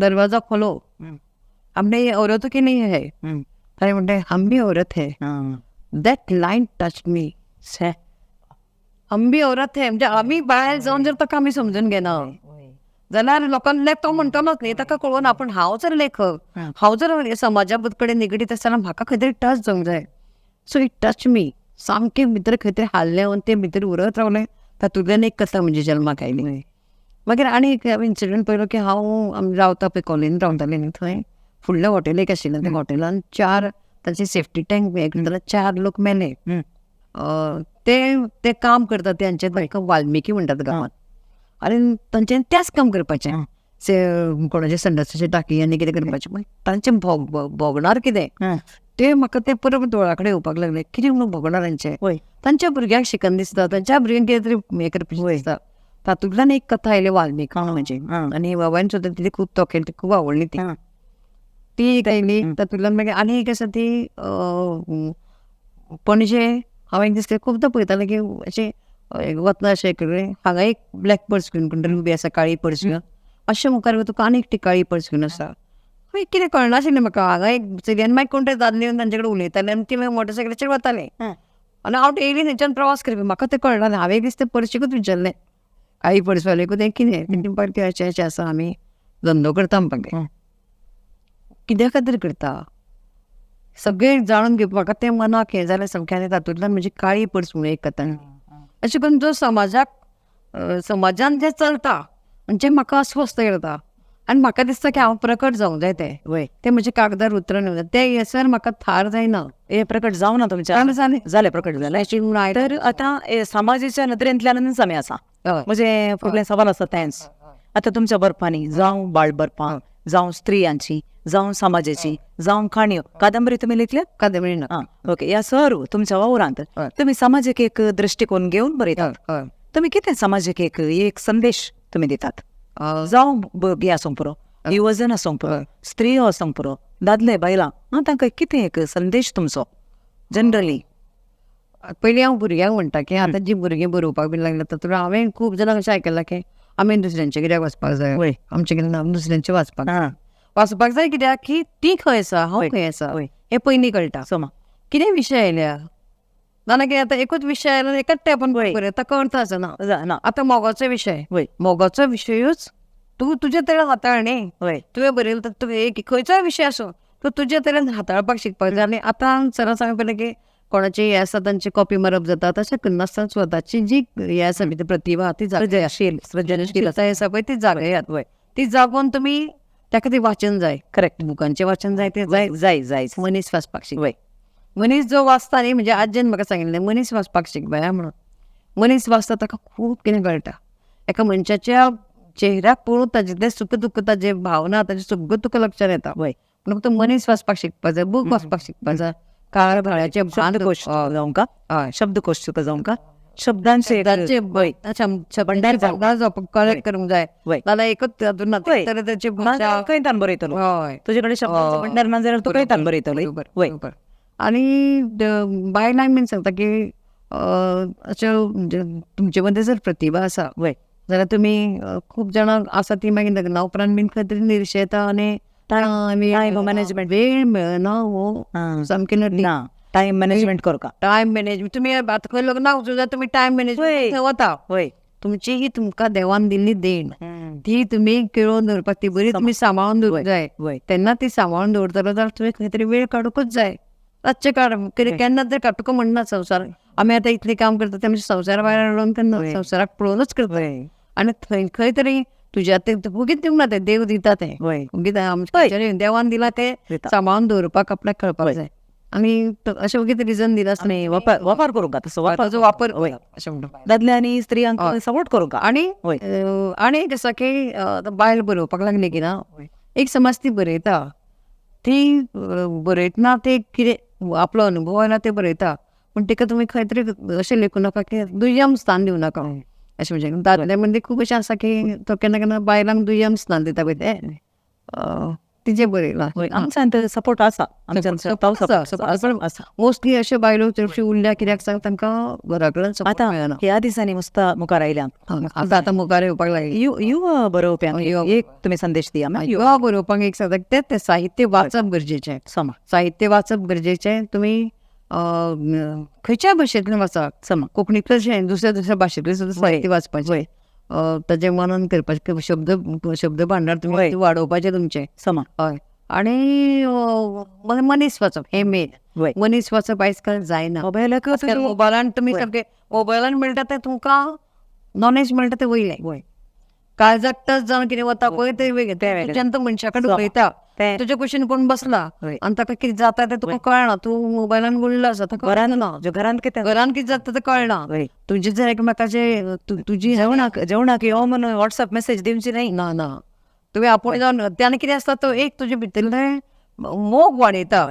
दरवाजा खोलो, हमने औरतों के नहीं है. ताणें म्हणलें हम भी औरत है. That lion touch me. हम भी औरत है म्हणजे आमी भायर जावन जर ताका आमी समजून घेना जाल्यार लोकांक तो म्हणटलोच न्ही, ताका कळून आपूण हांव जर लेखक, हांव जर समाजा कडेन निगडीत आसतना म्हाका खंय तरी टच जावंक जाय. So it touch me. सामकें भितर खंय तरी हाल्लें आनी तें भितर उरत रावलें. तातूंतल्यान एक कथा म्हणजे जल्माक आयली. मागीर आनी एक इन्सिडंट पयलो की हांव आमी रावता पळय कॉलनींत रावतालें न्ही, थंय फुडल्या हॉटेल आशिल्लें. त्या हॉटेलान 4 तांचे सेफ्टी टँक हें करताले, 4 लोक मेले. ते काम करतात तेंचे तांकां वाल्मिकी म्हणटात गांवांत. आनी तांच्यानी तेंच काम करपाचें. कोणाचे संडासाचे टाकी आनी कितें करपाचें. पूण तांचें भोगणार कितें ते म्हाका ते परत दोळा कडेन येवपाक लागले. कितें म्हणून भोगणार तांचें. तांच्या भुरग्यांक शिकन दिसता, तांच्या भुरग्यांक कितें तरी हें करपाचें दिसता. तातूंतल्यान एक कथा आयली वाल्मिकी म्हणजे. आनी बाबान सुद्दां तिची खूब तोखेल, ती खूब आवडली ती एक आयली. तातूंतल्यान मागीर आनी एक आसा ती पणजे. हांव एक दीस खुबदां पळयतालें की अशें वतना अशें कडेन हांगा एक ब्लॅक पर्स घेवन कोण तरी उबी आसा, काळी पर्स घेवन. अशें मुखार तुका आनी एकटी काळी पर्स घेवन आसा. कितें कळनाशिल्लें म्हाका. हांगा एक चली आनी मागीर कोण तरी दादले येवन तांचे कडेन उलयताले आनी ती मागीर मोटरसायकलीचेर वताले. आनी हांव डेली थंयच्यान प्रवास करपी. म्हाका तें कळनालें. हांवें एक दीस ते पर्शीकूच विचारलें काळी पर्सवालेकूच हें कितें. तेणी म्हणपाक लागली अशें अशें आसा, आमी धंदो करता म्हणपाक. कित्या खातीर करता सगळें जाणून घेवपाक म्हाका तें मनाक हें जालें सामकें. आनी तातूंतल्यान म्हजी काळी पर्स म्हणून एक कथा. अशें करून जो समाजान जें चलता जें म्हाका अस्वस्थ करता आनी म्हाका दिसता की हांव प्रकट जावंक जाय तें म्हजे कागदार उतरान येवं जाय. ते येसर म्हाका थार जायना. हे प्रकट जावना तुमच्या जालें प्रकट जालें. तर आतां समाजाच्या नदरेंतल्यानच आमी आसा. म्हणजे फुडलें सवाल आसा तेंच. आतां तुमच्या बरपांनी जावं बाळ बरपां, जावं स्त्रियांची, जावं समाजाची, जावं काणयो, कादंबरी तुमी लिखल्या? कादंबरी ना. ओके. ह्या सर्व तुमच्या वावरांत तुमी समाजीक एक दृश्टिकोन घेवन बरयतात. तुमी कितें समाजीक एक संदेश तुमी दितात? जावं भुरगीं आसूंक पुरो, युवजन आसूंक पुरो, स्त्री आसूंक पुरो, दादले बायलां, तांकां कितें एक संदेश तुमचो जनरली? पयलीं हांव भुरग्यांक म्हणटा की आतां जीं भुरगीं बरोवपाक बी लागल्या तातूंत हांवें खूब जाणांक अशें आयकलां की आमी दुसऱ्यांचे कित्याक वाचपाक जाय, आमचें कितें ना, दुसऱ्यांचें वाचपाक जाय कित्याक की ती खंय आसा, हांव खंय आसा हें पयलीं कळटा. कितें विशय आयल्या ना कितें आतां एकूच विशय आयलो एकाच तेंपान बरयता ताका अर्थ आसना. आतां मोगाचो विशय, मोगाचो विशयूच तूं तुजे तरेन हाताळ न्ही. तुवें बरयलो तुवें खंयचोय विशय आसूं तो तुजे तरेन हाताळपाक शिकपाक जाय. आनी आतां सरान सांगलें पयलें की कोणाची हें आसा तांची कॉपी मारप जाता तशें करनासतना स्वताची जी हें आसा भितर प्रतिभा ती सृजनशीलता आसा पळय ती जागयात. ती जागोवन तुमी ताका ती वाचन जाय. करेक्ट. बुकांचें वाचन जाय तें जाय. मनीस वाचपाक शिकवाय. मनीस जो वाचता न्ही, म्हणजे आज्जेन म्हाका सांगिल्लें मनीस वाचपाक शिकवाय म्हणून. मनीस वाचता ताका खूब कितें कळटा. एका मनशाच्या चेहऱ्याक पळोवन ताजे सुख दुख ताजे भावना ताजे सगळ्यो तुका लक्षांत येता. पूण फक्त मनीस वाचपाक शिकपाक जाय, बूक वाचपाक शिकपाक जाय. काळ भाळ्याचे शब्दकोश जावं का, शब्दकोश तुका जावं का, शब्दांचे कलेक्ट करूंक जाय. नाल्यार एकच तर ताची भाशा कैतान बरयतलो. तुजे कडेन शब्दांचो भंडार ना जाल्यार तूं कैतान बरयतलो. आनी बायलांक बीन सांगता की अशें तुमचे मदीं जर प्रतिभा आसा जाल्यार तुमी खूब जाणां आसा ती मागीर लग्ना उपरांत बीन खंय तरी निर्शेता आनी मॅनेजमेंट वेळ मेळना. सामकें ना. टायम मॅनेजमेंट करता. टायम मॅनेजमेंट तुमी आतां खंय लग्नाक वचूं जाल्यार तुमी टायम मॅनेजमेंट थंय वता. तुमची ही तुमकां देवान दिल्ली देण ती तुमी केळोवन दवरपाक ती बरी तुमी सांबाळून दवरूंक जाय. तेन्ना ती सांबाळून दवरतलो जाल्यार तुवें खंय तरी वेळ काडूंकूच जाय. रातचें काड केन्ना तरी काड. तुका म्हणना संवसार आमी आतां इतलें काम करता तें म्हणजे संवसारा भायर हाडून तेन्ना संवसाराक पळोवनूच करता. आनी थंय खंय तरी तुज्या तें उगीत दिवंक ना, तें देव दिता तें उगीत आमच्या देवान दिला तें सांबाळून दवरपाक आपल्याक कळपाक जाय. आनी अशें उगीत रिजन दिनासतना वापर करूंक तसो वापर अशें म्हणटा. दादले आनी स्त्रियांक सपोर्ट करूंक. आनी एक आसा की बायल बरोवपाक लागली की ना, एक समज ती बरयता, ती बरयतना ते कितें आपलो अनुभव आयला ते बरयता, पूण तिका तुमी खंय तरी अशें लेखूं नाका की दुय्यम स्थान दिवं नाका. अशें म्हणजे दादले म्हणजे खूब अशें आसा की तो केन्ना केन्ना बायलांक दुय्यम स्थान दिता पळय तें तिजे बरयलां. आमच्यान सपोर्ट आसा मोस्टली अश्यो बायलो चडश्यो उरल्या कित्याक सांग तांकां घरा कडल्यान सपोर्ट आतां मेळना. ह्या दिसांनी मुस्ता मुखार आयल्यात आतां मुखार येवपाक लागली. युवा बरोवप्यांक एक तुमी संदेश दिया युवा बरोवपाक एक सांगता तें साहित्य वाचप गरजेचें. साहित्य वाचप गरजेचें. तुमी खंयच्याय भाशेंतलें वाचप. कोंकणीतलें दुसऱ्या दुसऱ्या भाशेंतलें सुद्दां साहित्य वाचपाचें. ताजें मनन करपाचें. शब्द भांडार तुमी वाडोवपाचें तुमचें. हय. आनी मनीस वाचप हें मेन. मनीस वाचप आयज काल जायना. मोबायलान तुमी सारकें मोबायलान मेळटा तें तुमकां नॉलेज मेळटा तें वयलें. काळजाक टच जावन कितें वता पळय तें वेगळें. जेन्ना तूं मनशा कडेन उलयता तुजे कुशीन कोण बसला आनी ताका कितें जाता तें तुका कळना. तूं मोबायलान गुल्ल आसा घरान कितें जाता तें कळना. तुजे जर एकामेकाचे तुजी जेवणाक यो म्हणून व्हॉट्सअप मेसेज दिवची न्हय. ना तुवें आपूण जावन त्यान कितें आसता तो एक तुजे भितरलें मोग वाडयता.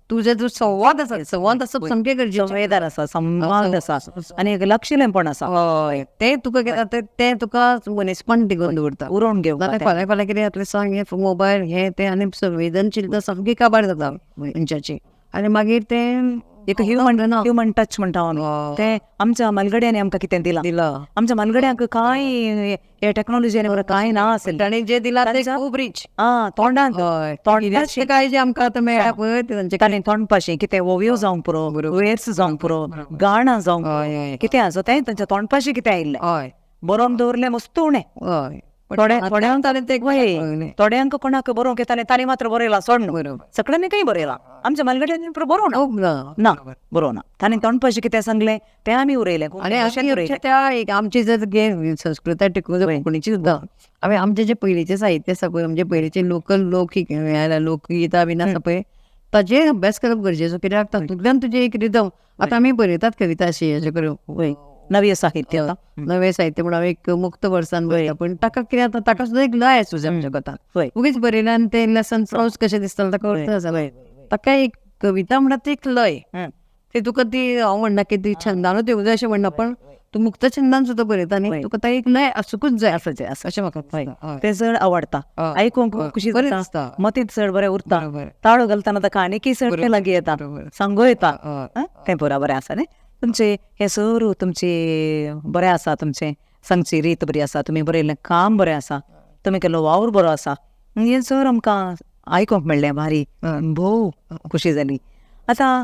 तुजे जो संवाद आसा आसप सामकें गरजेचें. संवेदार आसा संवाद आसा आनी एक लक्षिलेपण आसा. हय तें तुका कितें जाता तें तुका मनीसपण दिगून दवरता. उरोवन घेवपाक फाल्यां कितें जातलें सांग हें मोबायल हें तें आनी संवेदनशीलता सामकी काबार जाता मनशाची. आनी मागीर तें एक ह्युमन टच म्हणटा हांव तें आमच्या मलगड्यांनी आमकां कितें दिलां. आमच्या मलगड्यांक कांय हे टॅक्नॉलॉजीन बरें कांय ना आसलें. तांणी जें दिलां तें खूब रीच. तोंडान काय जें आमकां आतां मेळटा पळय तांणी तोंडपाशी कितें ओवियो जावंक पुरो वेर्स जावंक पुरो गाणां जावंक कितें आसा तें तांच्या तोंडपाशी कितें आयिल्लें. हय बरोवन दवरलें मस्त उणें. हय थोड्यांक कोणाक बरोवंक येतालें तांणी मात्र बरयलां सोडून सगळ्यांनी काही बरयलां. आमच्या मलगड्यांनी बरोवना ना बरोवना. तांणी तोंडपाशी कितें सांगलें तें आमी उरयलें. आनी त्या आमची जर संस्कृताय टिकून कोंकणीची सुद्दां हांवें आमचें जें पयलींचें साहित्य आसा पळय म्हणजे पयलींचें लोकल लोकगितां बीन आसा पळय ताजेर अभ्यास करप गरजेचो. कित्याक तातूंतल्यान तुजें एक रिदम आतां आमी बरयतात कविता अशी हेजे करून नवे साहित्य म्हणून हांव एक मुक्त वर्सान बरयता. पण ताका कितें जाता ताका सुद्दां एक लय आसूं जाय आमच्या कथान. उगीच बरयलें आनी तें लेसन फ्लोज कशें दिसता ताका अर्थ आसा. ताका एक कविता म्हणटा ती एक लय. ती तुका ती हांव म्हणना की ती छंदानूच येवं जाय अशें म्हणना पण तूं मुक्त छंदान सुद्दां बरयता न्ही तुका ताका एक लय आसूंकूच जाय अशें म्हाका तें चड आवडटा. आयकूंक खुशी जाता. मतींत चड बरें उरता. ताळो घालतना ताका आनीकय चड तें लागीं येता. सांगो येता. तें पुरा बरें आसा न्ही. तुमचे हे सरू तुमचे बरें आसा. तुमचें सांगची रीत बरी आसा. तुमी बरयल्लें काम बरें आसा. तुमी केल्लो वावर बरो आसा. हें सर आमकां आयकूंक मेळ्ळें भारी. भोव खुशी जाली. आतां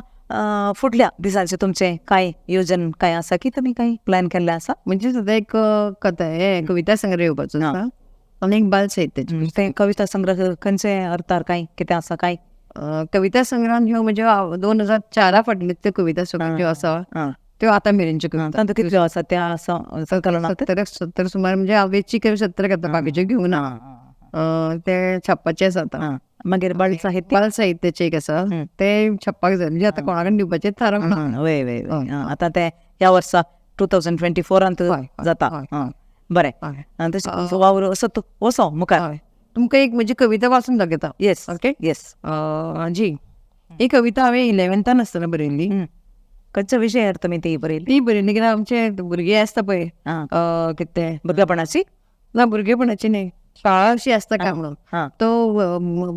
फुडल्या दिसांचें तुमचें कांय येवजन कांय आसा की तुमी कांय प्लॅन केल्लें आसा? म्हणजे सुद्दां एक कथा हें कविता संग्रह येवपाचो आसा आनी एक बाल साहित्याची. तें कविता संग्रह खंयचे अर्थार कांय कितें आसा कांय? कविता संग्रहान ह्यो म्हणजे 2004 फाटल्यो त्यो कविता ज्यो आसा त्यो आतां मेरेनच्यो कविता. कितल्यो आसा त्या संकलनांत? 70 सुमार म्हणजे हांव वेंचीक 70 घेता बाकीच्यो घेवंक ना. ते छापपाचें आसा आतां. मागीर बाल साहित्याचें एक आसा तें छापपाक जाय म्हणजे आतां कोणा कडेन दिवपाचें थारावना. वय आतां तें ह्या वर्सा 2024 जाता. बरें तशें वावर असो वचो मुखार. तुमकां एक म्हजी कविता वाचून दाखयता. येस ओके येस जी ही कविता हांवें 11th आसतना बरयल्ली. खंयच्या विशयार तुमी ती बरयली? ती बरयल्ली कित्याक आमचे भुरगे आसता पळय कितें भुरगेपणाची ना भुरगेपणाची न्ही शाळा अशी आसता काय म्हणून तो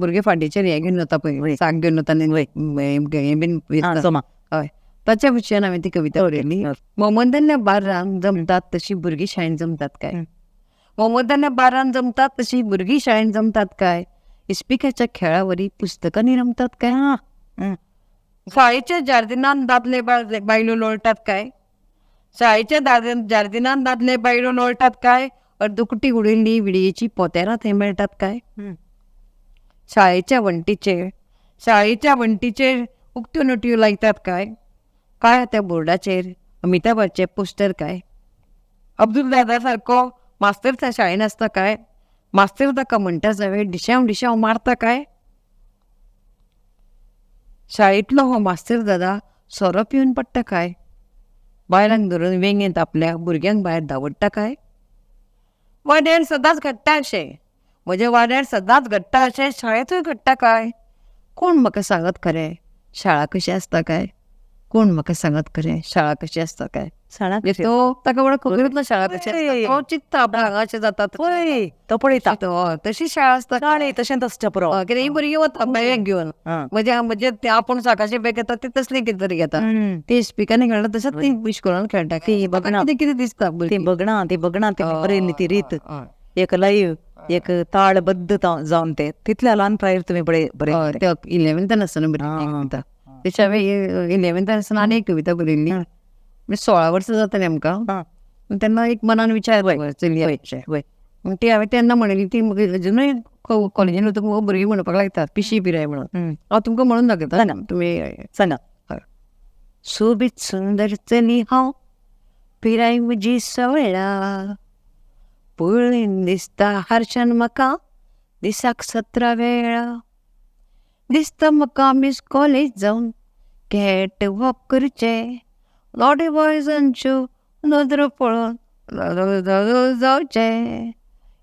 भुरगे फाटीचेर हें घेवन वता पळय साक घेवन वता हें बीन हय ताच्या विशयान हांवें ती कविता बरयल्ली. मोमोद्दांच्या बारान जमतात तशी भुरगीं शाळेंत जमतात काय. मोमोद्दांच्या बारान जमतात तशी भुरगीं शाळेंत जमतात काय. इस्पिकाच्या खेळावरी पुस्तकांनी रमतात काय. शाळेच्या जार्दिनान दादले बायलो लोळटात काय. शाळेच्या जार्दिनान दादले बायलो लोळटात काय. अर्दुकुटी उडयल्ली विडयेची पोतेरां थंय मेळटात काय. शाळेच्या वण्टीचेर उक्त्यो नोटयो लायतात काय. काय त्या बोर्डाचेर अमिताभाचे पोस्टर काय. अब्दुल दादा सारको मास्तर त्या शाळेन आसता काय. मास्तर ताका म्हणटा जावे डिशाव मारता काय. शाळेंतलो हो मास्तर दादा सोरो पिवन पडटा काय. बायलांक धरून वेंगेंत आपल्या भुरग्यांक भायर धांवडटा काय. वाड्यार सदांच घडटा अशें म्हज्या वाड्यार सदांच घडटा अशें शाळेंतूय घडटा काय. कोण म्हाका सांगत खरें शाळा कशी आसता काय. कोण म्हाका सांगात खरें शाळा कशी आसता काय. शाळा म्हणजे तो ताका बरो खबरूच ना शाळा कशी आसता. तो चित्ता आपल्या हांगा अशें जाता पळय तो पळयता तशी शाळा आसता शाळे तशेंच आसचें पुरो. कितें ही भुरगीं वता बॅग घेवन म्हणजे ते आपण साकाशे बॅग घेता ते तसले कितें तरी घेता. ते स्पिकांनी खेळटा तसंच ती इश्कोलान खेळटा. ती बघना कितें कितें दिसता ती बघना ती बरयल्ली ती रीत एक लाईव्ह एक ताळबद्ध जावन ते तितल्या ल्हान प्रायर तुमी बरे ते 11th आसतना भुरगीं कविता. तेच्या 11th आसतना आनी एक कविता बरयल्ली. म्हणजे 16 वर्सां जातालीं आमकां. तेन्ना एक मनान विचार चलयाचे मग ती हांवें तेन्ना म्हणली ती अजुनूय कॉलेजीन वतकच भुरगीं म्हणपाक लागतात पिशी पिराय म्हणून. हांव तुमकां म्हणून दाखयता तुमी सांगा. सोबीत सुंदर चली हांव पिराय म्हजी 16 पळयन दिसता हारशान म्हाका दिसाक 17 वेळा. दिसता म्हाका मिस कॉलेज जावन कॅट वॉक करचे लॉडी बॉयजांच्यो नदरो पळोवन जावचे.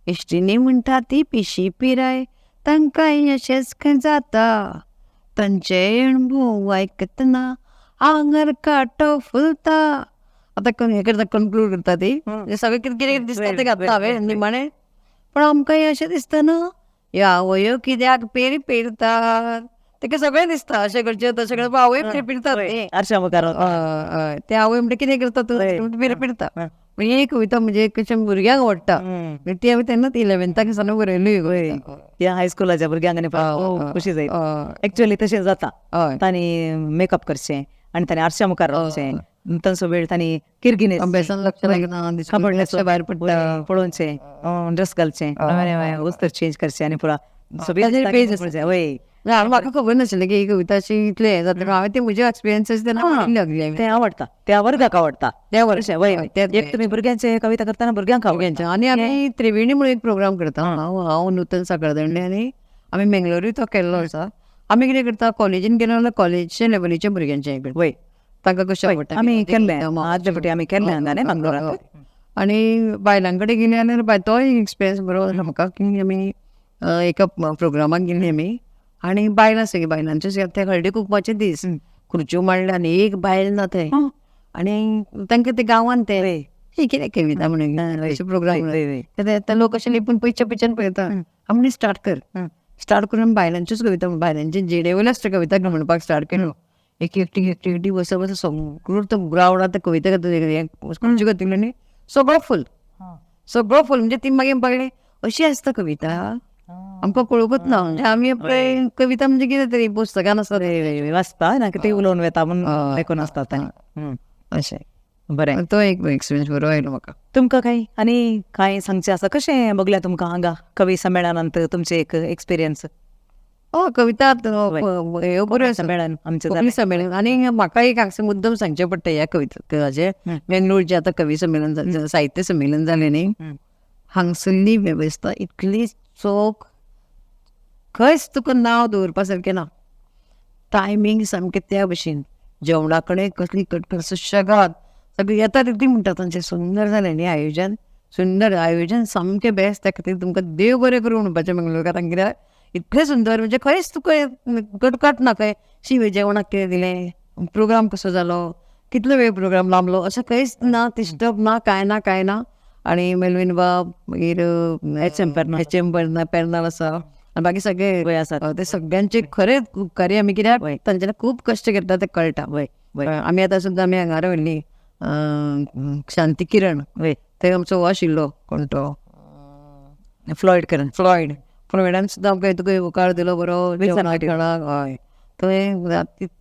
इश्टिनी म्हणटा ती पिशी पिराय तांकांय अशेंच खंय जाता. तांचे अणभव आयकतना आंगार काटो फुलता. आतां हें करता कन्क्लूड करता ती सगळें कितें कितें दिसता तें घातला हांवें निमाणें. पण आमकांय अशें दिसता न्हू ह्यो आवयो कित्याक पेर पेरतात. तेका सगळें दिसता अशें करचें तशें करचें आवय पेर पिरतात ते आरशा मुखार हय ते आवय म्हणटा कितें करता तूं पेर पिरता. म्हणजे ही कविता म्हणजे कशें भुरग्यांक आवडटा. ती हांवें तेन्नाच 11th आसतना बरयली. त्या हायस्कुलाच्या भुरग्यांक खुशी जायत. एक्चुअली तशें जाता. तांणी मेकअप करचें आनी तांणी आरशा मुखार रावचें. तांचो वेळ तांणी किरगिनेस अभ्यासान लक्ष लागना भायर पडटा पळोवचें ड्रेस घालचें वस्त्र चेंज करचें आनी पुरा वय. म्हाका खबर नाशिल्लें की ही कविता अशी इतलें हें जाता. हांवें ते म्हजे एक्सपिरियन्सीस तेन्ना तें आवडटा त्या वर्गाक आवडता त्या वर्षा वय एक तुमी भुरग्यांचे कविता करतना भुरग्यांक आवडटा. आनी आमी त्रिवेणी म्हणून एक प्रोग्राम करता. हांव नूतन साखळदंडे आनी आमी मेंगलोरूय तो केल्लो आसा. आमी कितें करता कॉलेजीन गेलो जाल्यार कॉलेजच्या लेवलीच्या भुरग्यांचे वय तांकां कशें आवडटा आमी केल्लें आदले फावटी आमी केल्लें हांगा मंगलोराक. आनी बायलां कडेन गेलीं जाल्यार तोय एक्सपिरियन्स बरो आसा म्हाका की आमी एका प्रोग्रामाक गेलीं आमी आनी बायलां सगळीं बायलांचे ते हळदी कुंकवाचे दीस खुर्च्यो मांडल्या आनी एक बायल ना थंय आनी तांकां ते गांवांत ते ही कितें कविता म्हणून अशें प्रोग्राम लोक अशे लिपून पयच्यान पळयता. आमी स्टार्ट करून बायलांच्योच कविता बायलांचे जेडे वयल्या कविता म्हणपाक स्टार्ट केलो. एक एकटी बसप सगळो तो ग्रावंडार कविता खंयची घातिल्ली न्ही सगळो फूल म्हणजे ती मागीर पळयलें अशी आसता कविता आमकां कळोवूच ना. म्हणजे आमी कविता म्हणजे कितें तरी पुस्तकान आसता वाचता ना कितें उलोवन वेता म्हणून आयकून आसता अशें. बरें तो एक एक्सपिरियन्स बरो आयलो म्हाका. तुमकां आनी कांय सांगचें आसा कशें बगल्या तुमकां हांगा कवी संमेलनांत तुमचे एक एक्सपिरियन्स. कविता बऱ्यो संमेलन आमचें संमेलन. आनी म्हाका एक हांगसर मुद्दम सांगचें पडटा ह्या कविताचे बेंगलोरचें आतां कवी संमेलन साहित्य संमेलन जालें न्ही हांगसरली वेवस्था इतली चोख खंयच तुका नांव दवरपा सारकें ना. टायमींग सामकें त्या भशेन जेवणा कडेन कसली कटकट सुशेगाद सगळीं येता तितली म्हणटा तांचें सुंदर जालें न्ही आयोजन. सुंदर आयोजन सामकें बेस्ट. त्या खातीर तुमकां देव बरें करूं म्हणपाचें मंगळूरकारांक कित्याक इतलें सुंदर म्हणजे खंयच तुका कटकट ना खंय शिवे जेवणाक कितें दिलें प्रोग्राम कसो जालो कितलो वेळ प्रोग्राम लांबलो अशें खंयच ना. डिस्टर्ब ना कांय ना. आनी मेलवीन बाब मागीर HM पेर्नाल आसा आनी बाकी सगळे वय आसात ते सगळ्यांचे खरेंच उपकारी आमी कित्याक तांच्यानी खूब कश्ट घेतला तें कळटा. आमी आतां सुद्दां आमी हांगा राविल्ली शांती किरण ते आमचो हो आशिल्लो कोण तो फ्लॉयडान सुद्दां आमकां तुका होकार दिलो बरो जेवणाक हय थंय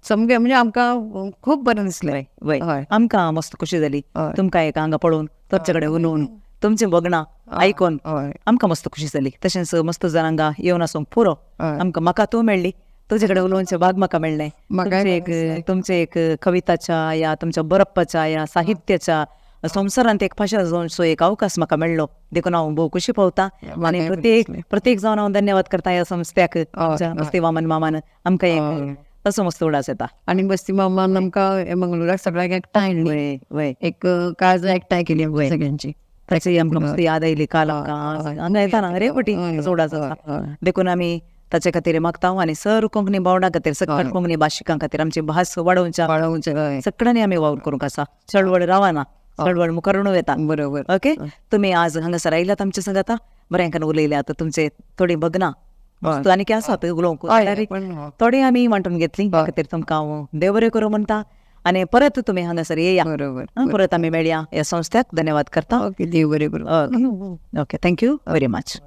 सामकें म्हणजे आमकां खूब बरें दिसलें. हय आमकां मस्त खोशी जाली तुमकां एक हांगा पळोवन तुमचे कडेन उलोवन तुमचें बगणां आयकोन आमकां मस्त खोशी जाली. तशेंच मस्त जाणांगा येवन आसूंक पुरो म्हाका तूं मेळ्ळी तुजे कडेन उलोवचें भाग म्हाका मेळ्ळें. तुमचे एक कविताच्या या तुमच्या बरप्पाच्या या साहित्याच्या संवसारांत एक फाशा जावचो एक अवकाश म्हाका मेळ्ळो देखून हांव भोव खोशी पावतां. आनी प्रत्येक जावन हांव धन्यवाद करता ह्या संस्थ्याक बस्ती वामन मामान आमकां एक तसो मस्त उडास येता. आनी बस्ती मामान आमकां मंगळूराक सगळ्यांक एकठांय हाडली एक काळज एकठांय केली सगळ्यांची ताची आमकां मस्त याद आयली काल आमकां हांगा येता ना रे पटी उडास आसा देखून आमी ताचे खातीर मागता आनी सर कोंकणी बावडा खातीर सकट कोंकणी भाशिकां खातीर आमची भास वाडोवच्या सगळ्यांनी आमी वावर करूंक आसा. चळवळ रावना, चळवळ मुखार येता. बरोबर. ओके, तुमी आज हांगासर आयल्यात आमचे संग आतां बरें उलयल्यात. तुमचे थोडी भगनां वस्तू आनी कितें आसा उलोवंक थोडी आमी वांटून घेतली. खातीर तुमकां हांव देव बरें करूं म्हणटा आनी परत तुमी हांगासर येया. बरोबर. परत आमी मेळया. ह्या संस्थ्याक धन्यवाद करता. ओके, देव बरें करूं. Okay, thank you very much.